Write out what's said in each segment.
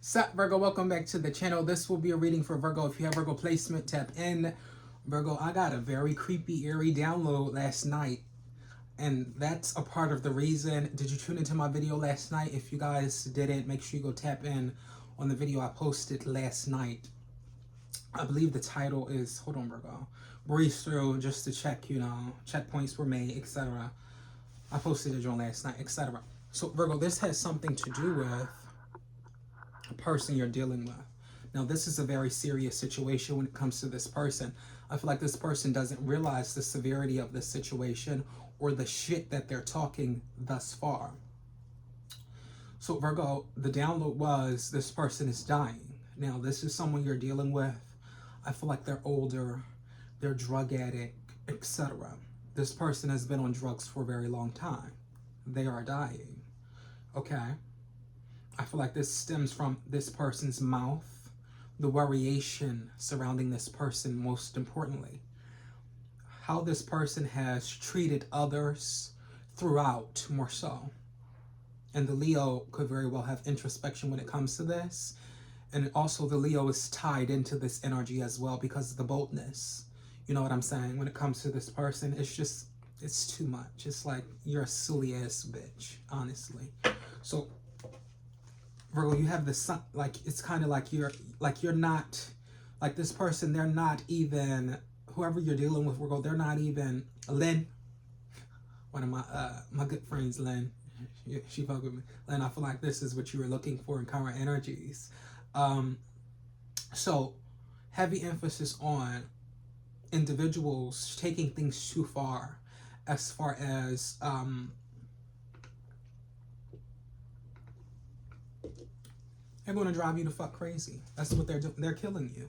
Sup, Virgo? Welcome back to the channel. This will be a reading for Virgo. If you have Virgo placement, tap in. Virgo, I got a very creepy, eerie download last night. And that's a part of the reason. Did you tune into my video last night? If you guys didn't, make sure you go tap in on the video I posted last night. I believe the title is, hold on, Virgo. Breeze through just to check, checkpoints were made, etc. I posted it on last night, etc. So, Virgo, this has something to do with a person you're dealing with. Now, this is a very serious situation when it comes to this person. I feel like this person doesn't realize the severity of this situation or the shit that they're talking thus far. So, Virgo, the download was this person is dying. Now, this is someone you're dealing with. I feel like they're older, they're drug addict, etc. This person has been on drugs for a very long time. They are dying. Okay? I feel like this stems from this person's mouth, the worryation surrounding this person, most importantly. How this person has treated others throughout, more so. And the Leo could very well have introspection when it comes to this. And also the Leo is tied into this energy as well because of the boldness. You know what I'm saying? When it comes to this person, it's too much. It's like, you're a silly ass bitch, honestly. So, Virgo, you have this sun, like, it's kind of like you're not, like this person, they're not even, whoever you're dealing with, Virgo, they're not even, Lynn, one of my good friends, Lynn, she fuck with me. Lynn, I feel like this is what you were looking for in current energies. So, heavy emphasis on individuals taking things too far as they're going to drive you the fuck crazy. That's what they're doing. They're killing you.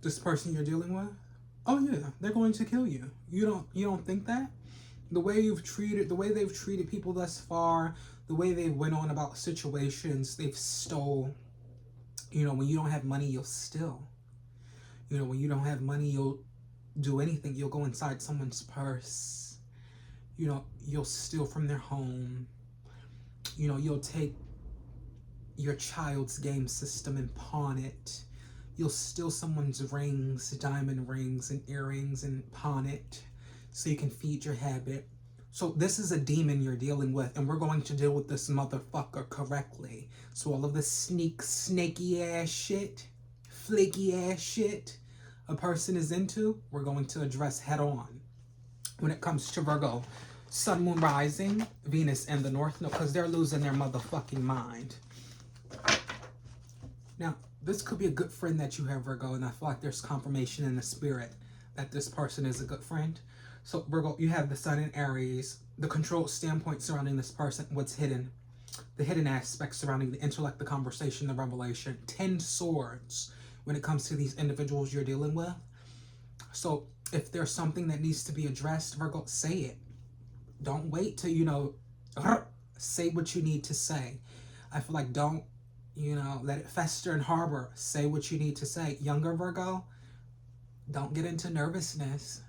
This person you're dealing with, oh yeah, they're going to kill you. You don't think that? The way they've treated people thus far, the way they went on about situations, they've stole. When you don't have money, you'll steal. When you don't have money, you'll do anything. You'll go inside someone's purse. You'll steal from their home. You'll take your child's game system and pawn it. You'll steal someone's rings, diamond rings and earrings, and pawn it so you can feed your habit. So this is a demon you're dealing with, and we're going to deal with this motherfucker correctly. So all of the snaky ass shit, flaky ass shit a person is into, we're going to address head on. When it comes to Virgo, Sun, Moon, Rising, Venus, and the North Node, because they're losing their motherfucking mind. Now, this could be a good friend that you have, Virgo, and I feel like there's confirmation in the spirit that this person is a good friend. So, Virgo, you have the Sun in Aries, the controlled standpoint surrounding this person, what's hidden, the hidden aspects surrounding the intellect, the conversation, the revelation, 10 swords when it comes to these individuals you're dealing with. So, if there's something that needs to be addressed, Virgo, say it. Don't wait till, say what you need to say. I feel like don't, let it fester and harbor. Say what you need to say. Younger Virgo, don't get into nervousness.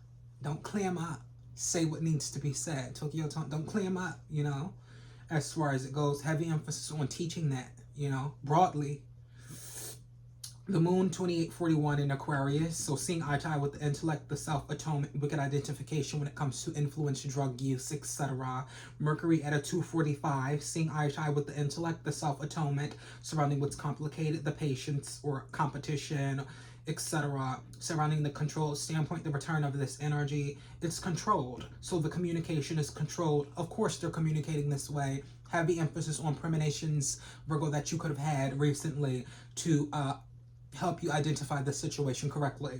Don't clam up. Say what needs to be said. Tokyo Tone, don't clam up, as far as it goes. Heavy emphasis on teaching that, broadly. The moon, 2841 in Aquarius, so seeing eye to eye with the intellect, the self-atonement, wicked identification when it comes to influence, drug use, etc. Mercury at a 245, seeing eye to eye with the intellect, the self-atonement, surrounding what's complicated, the patience or competition, etc. Surrounding the control standpoint, the return of this energy, it's controlled. So the communication is controlled. Of course, they're communicating this way. Heavy emphasis on premonitions, Virgo, that you could have had recently to help you identify the situation correctly.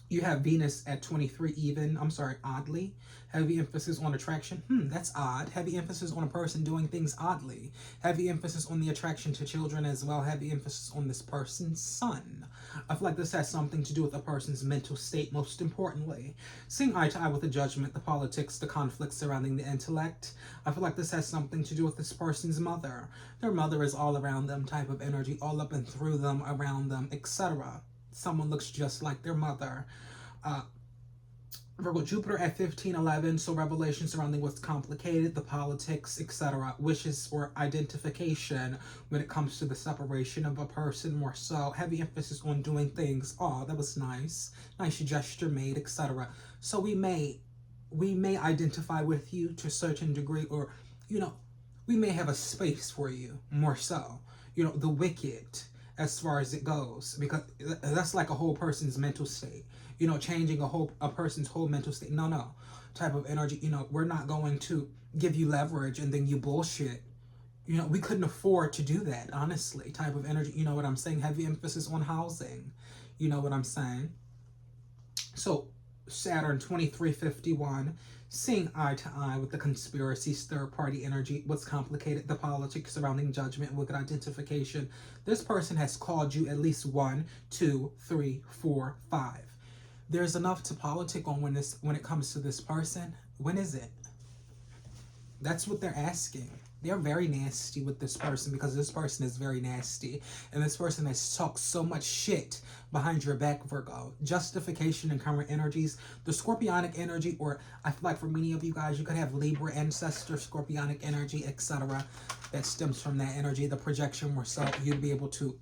You have Venus at 23 even, oddly. Heavy emphasis on attraction. That's odd. Heavy emphasis on a person doing things oddly. Heavy emphasis on the attraction to children as well. Heavy emphasis on this person's sun. I feel like this has something to do with a person's mental state, most importantly. Seeing eye to eye with the judgment, the politics, the conflicts surrounding the intellect. I feel like this has something to do with this person's mother. Their mother is all around them type of energy, all up and through them, around them, etc. Someone looks just like their mother. Virgo, Jupiter at 1511, so revelation surrounding what's complicated, the politics, etc. Wishes for identification when it comes to the separation of a person, more so. Heavy emphasis on doing things. Oh, that was nice. Nice gesture made, etc. So we may identify with you to a certain degree, or, you know, we may have a space for you, more so. You know, the wicked, as far as it goes, because that's like a whole person's mental state. You know, changing a person's whole mental state. No type of energy. You know, we're not going to give you leverage and then you bullshit. You know, we couldn't afford to do that, honestly. Type of energy. You know what I'm saying? Heavy emphasis on housing. You know what I'm saying? So Saturn 2351, seeing eye to eye with the conspiracies, third party energy, what's complicated, the politics surrounding judgment, wicked identification. This person has called you at least 1, 2, 3, 4, 5. There's enough to politic on when it comes to this person. When is it? That's what they're asking. They're very nasty with this person because this person is very nasty. And this person has talked so much shit behind your back, Virgo. Justification and current energies. The scorpionic energy, or I feel like for many of you guys, you could have Libra ancestor, scorpionic energy, etc. That stems from that energy. The projection, more so, you'd be able to,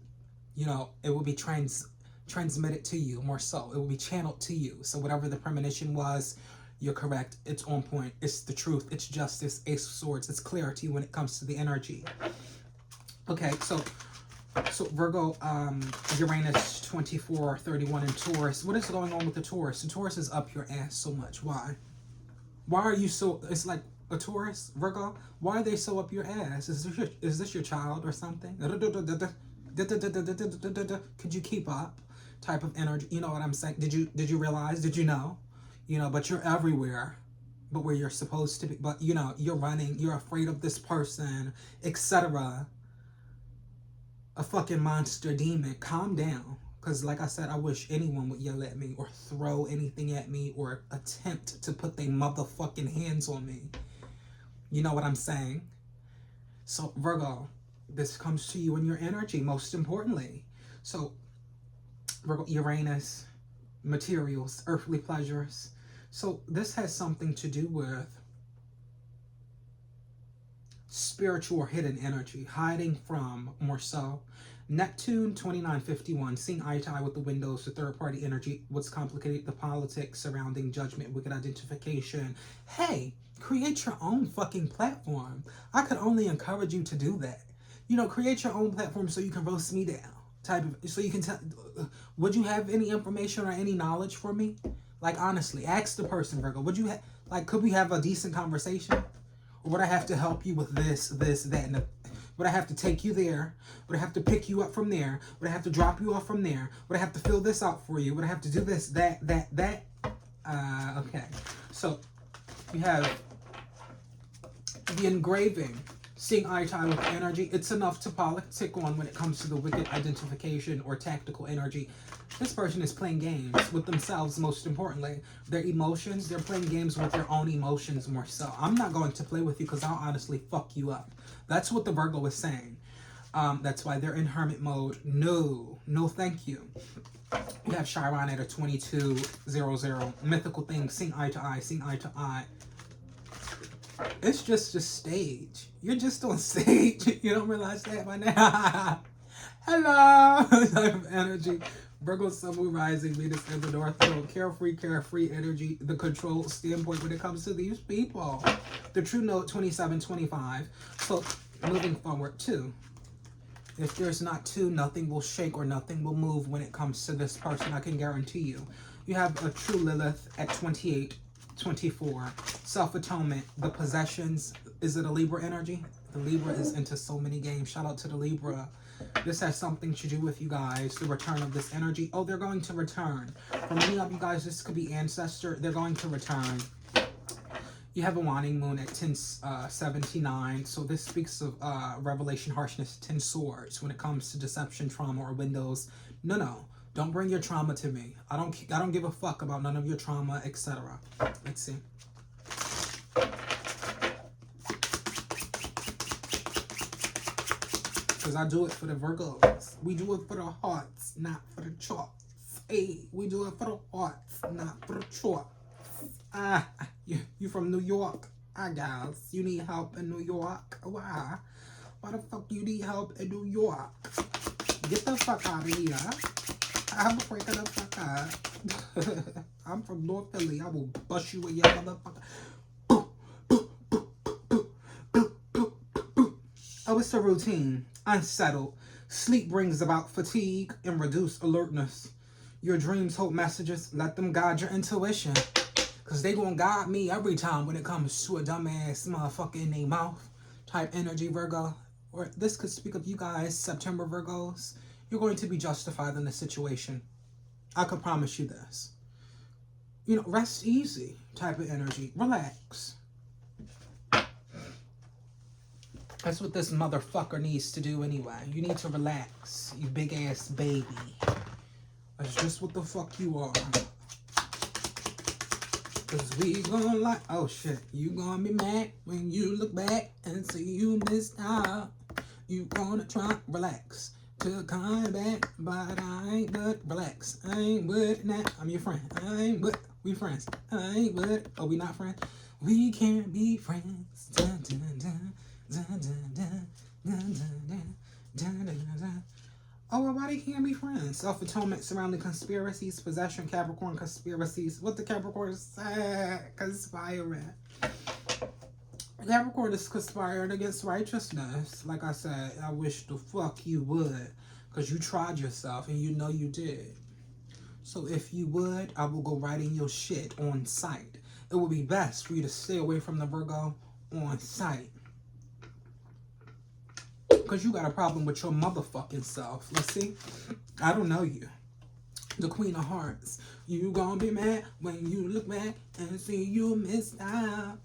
you know, it will be transmitted to you, more so. It will be channeled to you. So whatever the premonition was, you're correct. It's on point. It's the truth. It's justice. Ace of Swords. It's clarity when it comes to the energy. Okay, so Virgo, Uranus 2431 in Taurus. What is going on with the Taurus? The Taurus is up your ass so much. Why? Why are you so? It's like a Taurus, Virgo. Why are they so up your ass? Is this your child or something? Could you keep up? Type of energy. You know what I'm saying? Did you realize? Did you know? You know, but you're everywhere, but where you're supposed to be. But, you know, you're running, you're afraid of this person, etc. A fucking monster demon. Calm down. Because, like I said, I wish anyone would yell at me or throw anything at me or attempt to put their motherfucking hands on me. You know what I'm saying? So, Virgo, this comes to you in your energy, most importantly. So, Virgo, Uranus, materials, earthly pleasures. So this has something to do with spiritual or hidden energy, hiding from, more so. Neptune 2951, seeing eye to eye with the windows, the third party energy, what's complicated, the politics surrounding judgment, wicked identification. Hey, create your own fucking platform. I could only encourage you to do that. You know, create your own platform so you can roast me down. Type of, so you can tell, would you have any information or any knowledge for me? Like, honestly, ask the person, Virgo, would you like, could we have a decent conversation? Or would I have to help you with this, that, and would I have to take you there? Would I have to pick you up from there? Would I have to drop you off from there? Would I have to fill this out for you? Would I have to do this, that? Okay. So, you have the engraving. Seeing eye to eye with energy, it's enough to politic on when it comes to the wicked identification or tactical energy. This person is playing games with themselves, most importantly. Their emotions, they're playing games with their own emotions more so. I'm not going to play with you because I'll honestly fuck you up. That's what the Virgo is saying. That's why they're in hermit mode. No thank you. We have Chiron at a 2200. Mythical things, seeing eye to eye. It's just a stage. You're just on stage. You don't realize that by now. Hello. Type of energy. Virgo, Sun, Moon, Rising, Venus, and the North Node. Carefree energy. The control standpoint when it comes to these people. The true note, 2725. So, moving forward, too. If there's not two, nothing will shake or nothing will move when it comes to this person. I can guarantee you. You have a true Lilith at 2824. Self-atonement, the possessions. Is it a Libra energy? The Libra is into so many games. Shout out to the Libra. This has something to do with you guys. The return of this energy. Oh, they're going to return. For many of you guys, this could be ancestor. They're going to return. You have a waning moon at 1079. So this speaks of revelation, harshness, 10 swords. When it comes to deception, trauma, or windows. No. Don't bring your trauma to me. I don't give a fuck about none of your trauma, etc. Let's see. Because I do it for the Virgos. We do it for the hearts, not for the charts. Hey, we do it for the hearts, not for the charts. You from New York? I guess. You need help in New York? Why? Why the fuck you need help in New York? Get the fuck out of here. I'm freaking the fuck out. I'm from North Philly. I will bust you in your motherfucker. Oh, it's a routine. Unsettled. Sleep brings about fatigue and reduced alertness. Your dreams hold messages. Let them guide your intuition. Because they gonna guide me every time when it comes to a dumbass motherfucker in their mouth type energy, Virgo. Or this could speak of you guys, September Virgos. You're going to be justified in the situation. I could promise you this. You know, rest easy type of energy. Relax. That's what this motherfucker needs to do anyway. You need to relax, you big ass baby. That's just what the fuck you are. Cause we gonna like, oh shit, you gonna be mad when you look back and see you missed out. You gonna try, relax, to come back, but I ain't good, relax. I ain't good, nah, I'm your friend. I ain't good, we friends. I ain't good, oh we not friends? We can't be friends. Dun, dun, dun, dun, dun, dun, dun, dun, dun, dun, dun, dun. Oh, everybody can't be friends. Self-atonement surrounding conspiracies, possession, Capricorn conspiracies. What the Capricorn say? Conspiring. Capricorn is conspiring against righteousness. Like I said, I wish the fuck you would. Because you tried yourself and you know you did. So if you would, I will go right in your shit on sight. It would be best for you to stay away from the Virgo on sight. Because you got a problem with your motherfucking self. Let's see. I don't know you. The Queen of Hearts. You gonna be mad when you look back and see you missed out.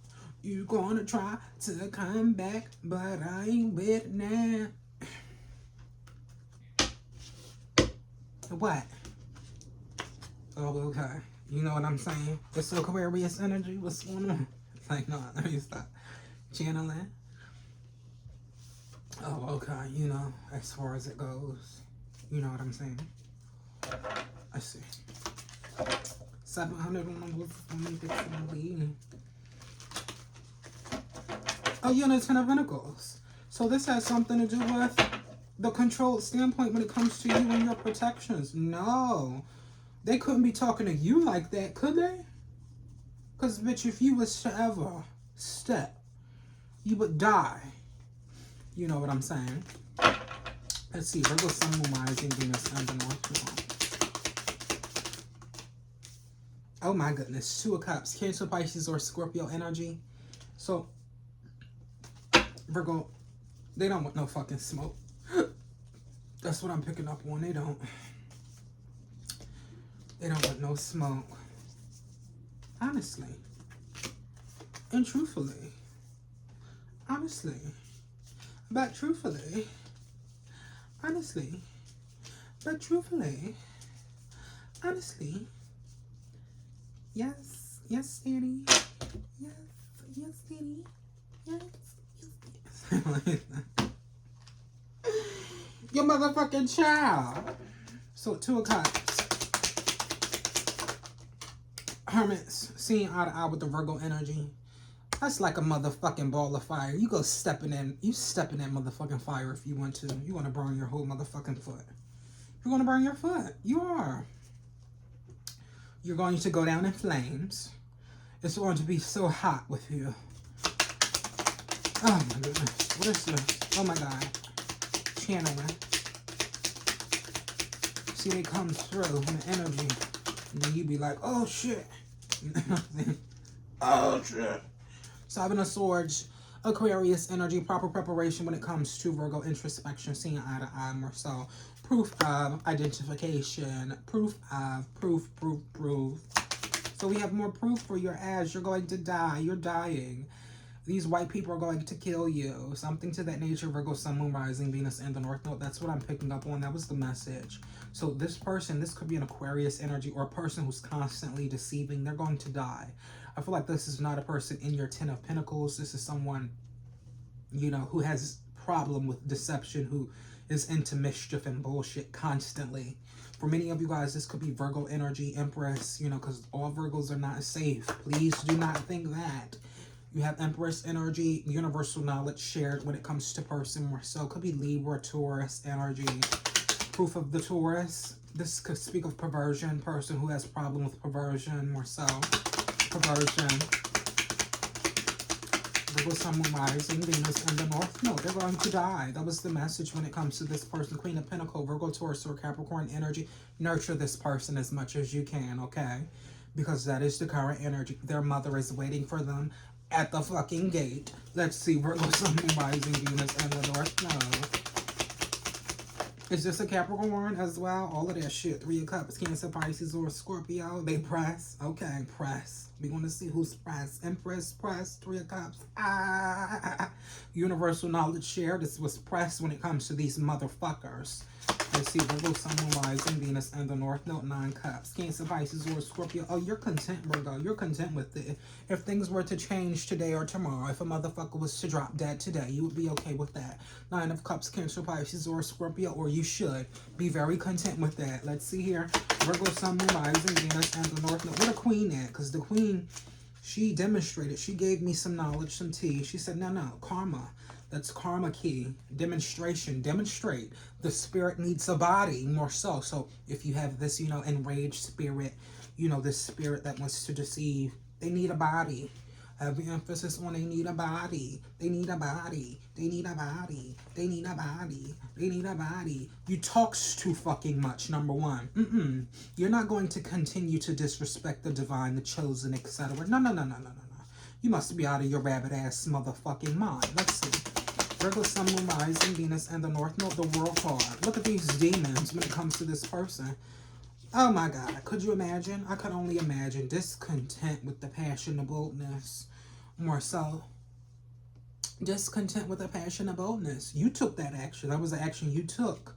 You gonna try to come back, but I ain't with it now. What? Oh, okay. You know what I'm saying? It's Aquarius energy. What's going on? It's like, no, let me stop channeling. Oh, okay, you know, as far as it goes, you know what I'm saying? I see. 700 on oh, you're the 10 of Pentacles. So this has something to do with the controlled standpoint when it comes to you and your protections. No, they couldn't be talking to you like that, could they? Because, bitch, if you was to ever step, you would die. You know what I'm saying? Let's see. Virgo, Sun, Moon, Rising, Venus, and the North Node. Oh my goodness. 2 of Cups. Cancer, Pisces, or Scorpio energy. So, Virgo, they don't want no fucking smoke. That's what I'm picking up on. They don't. They don't want no smoke. Honestly. And truthfully. Honestly. But truthfully, honestly, but truthfully, honestly, yes, yes, Danny, yes, yes, Danny, yes, yes, yes. Your motherfucking child. So 2 of Cups. Hermits, seeing eye to eye with the Virgo energy. That's like a motherfucking ball of fire. You go stepping in. You step in that motherfucking fire if you want to. You want to burn your whole motherfucking foot. You're going to burn your foot. You are. You're going to go down in flames. It's going to be so hot with you. Oh my goodness. What is this? Oh my God. Channeling. See, they come through in the energy. And then you be like, oh shit. Oh shit. 7 of Swords, Aquarius energy, proper preparation when it comes to Virgo introspection, seeing eye to eye more so. Proof of identification, proof of, proof. So we have more proof for your ass. You're going to die. You're dying. These white people are going to kill you. Something to that nature. Virgo, Sun, Moon, Rising, Venus, and the North Node. That's what I'm picking up on. That was the message. So this person, this could be an Aquarius energy or a person who's constantly deceiving. They're going to die. I feel like this is not a person in your 10 of Pentacles. This is someone, you know, who has problem with deception, who is into mischief and bullshit constantly. For many of you guys, this could be Virgo energy, Empress, you know, because all Virgos are not safe. Please do not think that. You have Empress energy, universal knowledge shared when it comes to person more so. Could be Libra, Taurus energy. Proof of the Taurus. This could speak of perversion, person who has problem with perversion more so. Perversion. Virgo, Sun, Moon, Rising, Venus, and the North Node. They're going to die. That was the message when it comes to this person. Queen of Pentacles, Virgo, Taurus, or Capricorn energy. Nurture this person as much as you can, okay? Because that is the current energy. Their mother is waiting for them at the fucking gate. Let's see. Virgo, Sun, Moon, Rising, Venus, and the North Node. Is this a Capricorn as well? All of that shit. Three of Cups, Cancer, Pisces, or Scorpio. They press. Okay, press. We're going to see who's press. Empress, press. Three of Cups. Universal knowledge share. This was press when it comes to these motherfuckers. Let's see. Virgo, Sun, Moon, Rising, Venus, and the North Node. 9 Cups. Cancer, Pisces, or Scorpio. Oh, you're content, Virgo. You're content with it. If things were to change today or tomorrow, if a motherfucker was to drop dead today, you would be okay with that. 9 of Cups, Cancer, Pisces, or Scorpio, or you should be very content with that. Let's see here. Virgo, Sun, Moon, Rising, Venus, and the North Node. Where the Queen at? Because the Queen, she demonstrated. She gave me some knowledge, some tea. She said, no, karma. That's karma key. Demonstration. Demonstrate. The spirit needs a body more so. So if you have this, you know, enraged spirit, you know, this spirit that wants to deceive, they need a body. Heavy emphasis on they need a body. They need a body. They need a body. They need a body. They need a body. You talks too fucking much, number one. You're not going to continue to disrespect the divine, the chosen, etc. No. You must be out of your rabbit ass motherfucking mind. Let's see. Virgo, Sun, Moon, Rising, Venus, and the North Node, the World card. Look at these demons when it comes to this person. Oh my God. Could you imagine? I could only imagine. Discontent with the passion and boldness. More so. Discontent with the passion and boldness. You took that action. That was the action you took.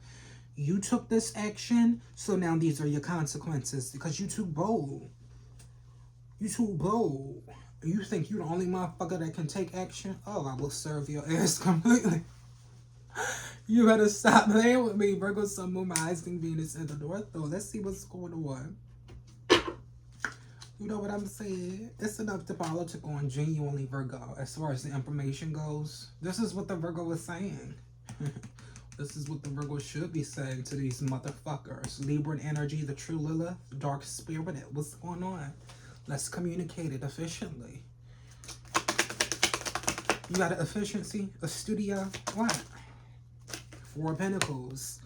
You took this action. So now these are your consequences. Because you too bold. You too bold. You think you're the only motherfucker that can take action? Oh, I will serve your ass completely. You better stop playing with me. Virgo, Sun, Moon, Rising, Venus, and the North Node. Let's see what's going on. You know what I'm saying? It's enough to politic on genuinely Virgo as far as the information goes. This is what the Virgo is saying. This is what the Virgo should be saying to these motherfuckers. Libra energy, the true Lilith, dark spirit. What's going on? Let's communicate it efficiently. You got an efficiency, a studio, what? 4 of Pentacles.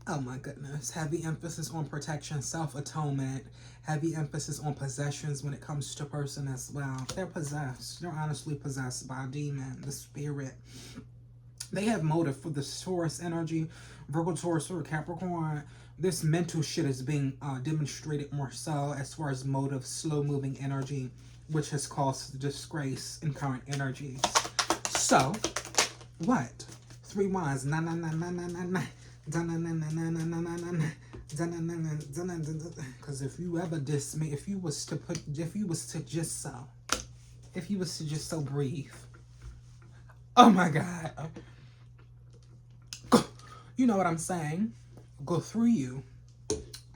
Oh my goodness. Heavy emphasis on protection, self-atonement. Heavy emphasis on possessions when it comes to person as well. They're possessed. They're honestly possessed by a demon, the spirit. They have motive for the Taurus energy. Virgo, Taurus, or Capricorn. This mental shit is being demonstrated more so as far as motive, slow-moving energy, which has caused disgrace in current energies. So, what? 3 wands. Because if you ever if you was to just so breathe. Oh my God. You know what I'm saying? Go through you.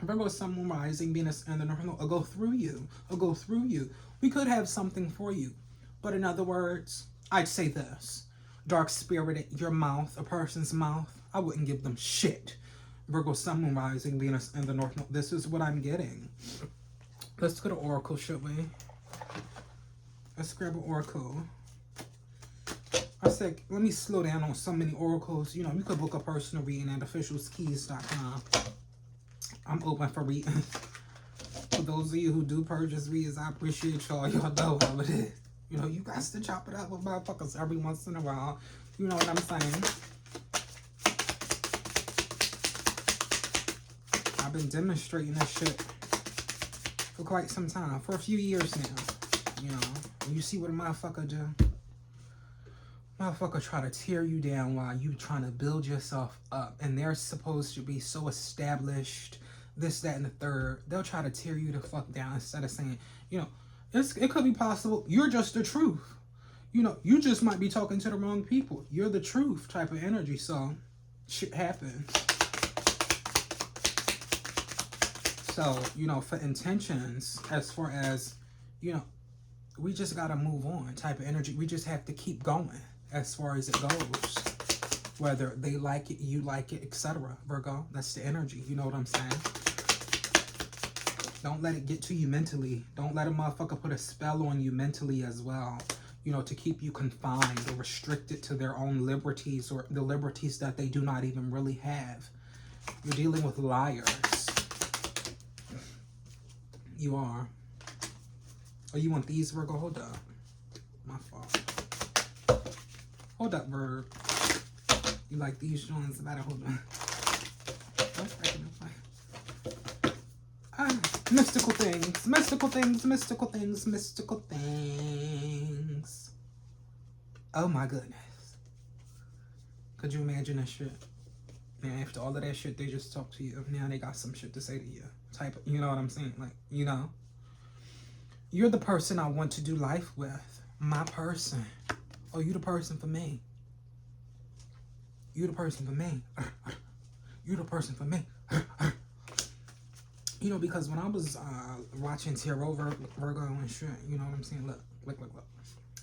Virgo, Sun, Moon, Rising, Venus, and the North Node. I'll go through you. I'll go through you. We could have something for you. But in other words, I'd say this. Dark spirited, your mouth, a person's mouth, I wouldn't give them shit. Virgo, Sun, Moon, Rising, Venus, and the North Node. This is what I'm getting. Let's go to Oracle, should we? Let's grab an Oracle. I said, let me slow down on so many oracles. You know, you could book a personal reading at officialskeys.com. I'm open for reading. For those of you who do purchase readings, I appreciate y'all. Y'all know how it is. You know, you got to chop it up with motherfuckers every once in a while. You know what I'm saying? I've been demonstrating this shit for quite some time. For a few years now. You know, you see what a motherfucker do? Motherfucker try to tear you down while you trying to build yourself up. And they're supposed to be so established, this, that, and the third. They'll try to tear you the fuck down instead of saying, you know, it could be possible. You're just the truth. You know, you just might be talking to the wrong people. You're the truth type of energy, so shit happens. So, you know, for intentions, as far as, you know, we just gotta move on type of energy. We just have to keep going as far as it goes. Whether they like it, you like it, etc. Virgo, that's the energy. You know what I'm saying? Don't let it get to you mentally. Don't let a motherfucker put a spell on you mentally as well. You know, to keep you confined or restricted to their own liberties or the liberties that they do not even really have. You're dealing with liars. You are. Oh, you want these, Virgo? Hold up. My fault. Hold up, Virgo. You like these joints? Better hold on. Mystical things, mystical things, mystical things, mystical things. Oh my goodness. Could you imagine that shit? Man, after all of that shit, they just talk to you. Now they got some shit to say to you. Type of, you know what I'm saying? Like, you know. You're the person I want to do life with. My person. Oh, you the person for me. You the person for me. You the person for me. You know, because when I was watching Tarot Virgo and shit, you know what I'm saying? Look.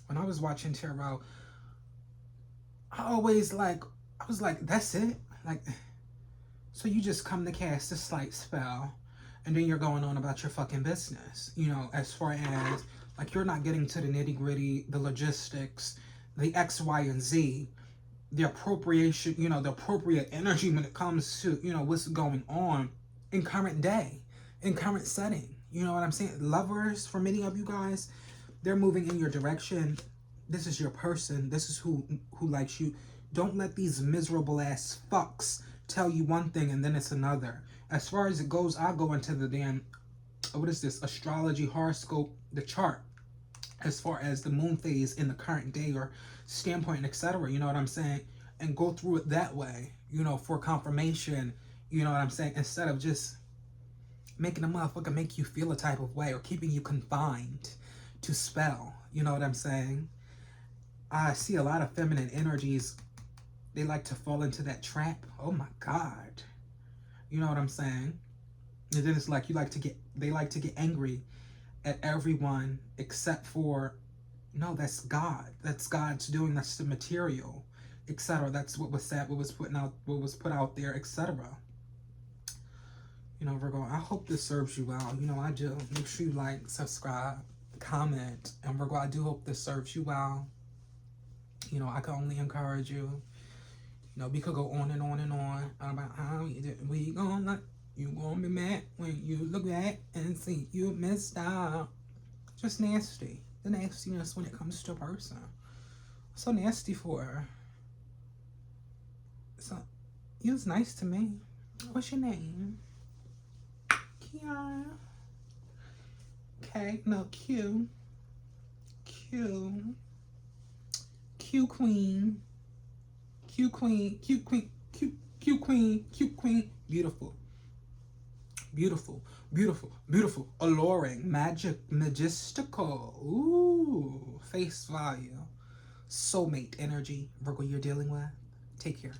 When I was watching Tarot, I was like, that's it? Like, so you just come to cast a slight spell, and then you're going on about your fucking business. You know, as far as, like, you're not getting to the nitty gritty, the logistics, the X, Y, and Z, the appropriation, you know, the appropriate energy when it comes to, you know, what's going on in current day, in current setting. You know what I'm saying? Lovers, for many of you guys, they're moving in your direction. This is your person. This is who likes you. Don't let these miserable ass fucks tell you one thing and then it's another. As far as it goes, I'll go into the damn, what is this? Astrology, horoscope, the chart. As far as the moon phase in the current day or standpoint, etc. You know what I'm saying? And go through it that way, you know, for confirmation. You know what I'm saying? Instead of just making a motherfucker make you feel a type of way or keeping you confined to spell. You know what I'm saying? I see a lot of feminine energies. They like to fall into that trap. Oh my God. You know what I'm saying? And then it's like they like to get angry at everyone except for, no, that's God. That's God's doing. That's the material, etc. That's what was said, what was put out there, etc. You know, Virgo, I hope this serves you well. You know, I do. Make sure you like, subscribe, comment. And Virgo, I do hope this serves you well. You know, I can only encourage you. You know, we could go on and on and on about how we gonna, you gonna be mad when you look back and see you missed out. Just nasty. The nastiness when it comes to a person. So nasty for her. So, you was nice to me. What's your name? Kiara. Okay, no, Q. Q queen. Q queen. Q queen. Q queen. Q queen. Beautiful. Beautiful. Beautiful. Beautiful. Alluring. Magic. Majestical. Ooh. Face value. Soulmate energy. Virgo, you're dealing with. Take care.